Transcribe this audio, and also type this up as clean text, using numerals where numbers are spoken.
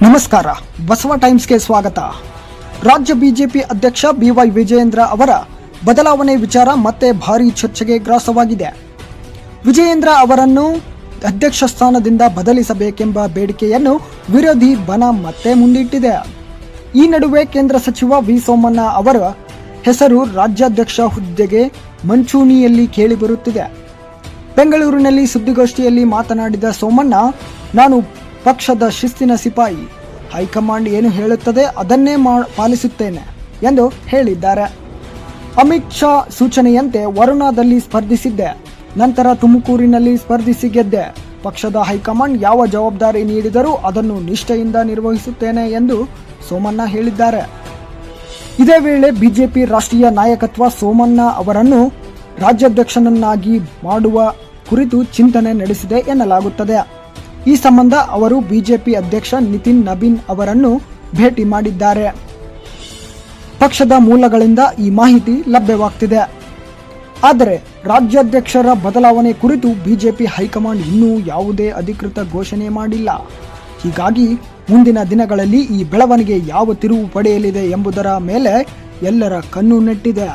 ನಮಸ್ಕಾರ, ಬಸವ ಟೈಮ್ಸ್ಗೆ ಸ್ವಾಗತ. ರಾಜ್ಯ ಬಿಜೆಪಿ ಅಧ್ಯಕ್ಷ BY ವಿಜಯೇಂದ್ರ ಅವರ ಬದಲಾವಣೆ ವಿಚಾರ ಮತ್ತೆ ಭಾರೀ ಚರ್ಚೆಗೆ ಗ್ರಾಸವಾಗಿದೆ. ವಿಜಯೇಂದ್ರ ಅವರನ್ನು ಅಧ್ಯಕ್ಷ ಸ್ಥಾನದಿಂದ ಬದಲಿಸಬೇಕೆಂಬ ಬೇಡಿಕೆಯನ್ನು ವಿರೋಧಿ ಬಣ ಮತ್ತೆ ಮುಂದಿಟ್ಟಿದೆ. ಈ ನಡುವೆ ಕೇಂದ್ರ ಸಚಿವ ವಿ ಸೋಮಣ್ಣ ಅವರ ಹೆಸರು ರಾಜ್ಯಾಧ್ಯಕ್ಷ ಹುದ್ದೆಗೆ ಮುಂಚೂಣಿಯಲ್ಲಿ ಕೇಳಿಬರುತ್ತಿದೆ. ಬೆಂಗಳೂರಿನಲ್ಲಿ ಸುದ್ದಿಗೋಷ್ಠಿಯಲ್ಲಿ ಮಾತನಾಡಿದ ಸೋಮಣ್ಣ, ನಾನು ಪಕ್ಷದ ಶಿಸ್ತಿನ ಸಿಪಾಯಿ, ಹೈಕಮಾಂಡ್ ಏನು ಹೇಳುತ್ತದೆ ಅದನ್ನೇ ಪಾಲಿಸುತ್ತೇನೆ ಎಂದು ಹೇಳಿದ್ದಾರೆ. ಅಮಿತ್ ಶಾ ಸೂಚನೆಯಂತೆ ವರುಣಾದಲ್ಲಿ ಸ್ಪರ್ಧಿಸಿದ್ದೆ, ನಂತರ ತುಮಕೂರಿನಲ್ಲಿ ಸ್ಪರ್ಧಿಸಿ ಗೆದ್ದೆ. ಪಕ್ಷದ ಹೈಕಮಾಂಡ್ ಯಾವ ಜವಾಬ್ದಾರಿ ನೀಡಿದರೂ ಅದನ್ನು ನಿಷ್ಠೆಯಿಂದ ನಿರ್ವಹಿಸುತ್ತೇನೆ ಎಂದು ಸೋಮಣ್ಣ ಹೇಳಿದ್ದಾರೆ. ಇದೇ ವೇಳೆ ಬಿಜೆಪಿ ರಾಷ್ಟ್ರೀಯ ನಾಯಕತ್ವ ಸೋಮಣ್ಣ ಅವರನ್ನು ರಾಜ್ಯಾಧ್ಯಕ್ಷನನ್ನಾಗಿ ಮಾಡುವ ಕುರಿತು ಚಿಂತನೆ ನಡೆಸಿದೆ ಎನ್ನಲಾಗುತ್ತದೆ. ಈ ಸಂಬಂಧ ಅವರು ಬಿಜೆಪಿ ಅಧ್ಯಕ್ಷ ನಿತಿನ್ ನಬೀನ್ ಅವರನ್ನು ಭೇಟಿ ಮಾಡಿದ್ದಾರೆ. ಪಕ್ಷದ ಮೂಲಗಳಿಂದ ಈ ಮಾಹಿತಿ ಲಭ್ಯವಾಗ್ತಿದೆ. ಆದರೆ ರಾಜ್ಯಾಧ್ಯಕ್ಷರ ಬದಲಾವಣೆ ಕುರಿತು ಬಿಜೆಪಿ ಹೈಕಮಾಂಡ್ ಇನ್ನೂ ಯಾವುದೇ ಅಧಿಕೃತ ಘೋಷಣೆ ಮಾಡಿಲ್ಲ. ಹೀಗಾಗಿ ಮುಂದಿನ ದಿನಗಳಲ್ಲಿ ಈ ಬೆಳವಣಿಗೆ ಯಾವ ತಿರುವು ಪಡೆಯಲಿದೆ ಎಂಬುದರ ಮೇಲೆ ಎಲ್ಲರ ಕಣ್ಣು ನೆಟ್ಟಿದೆ.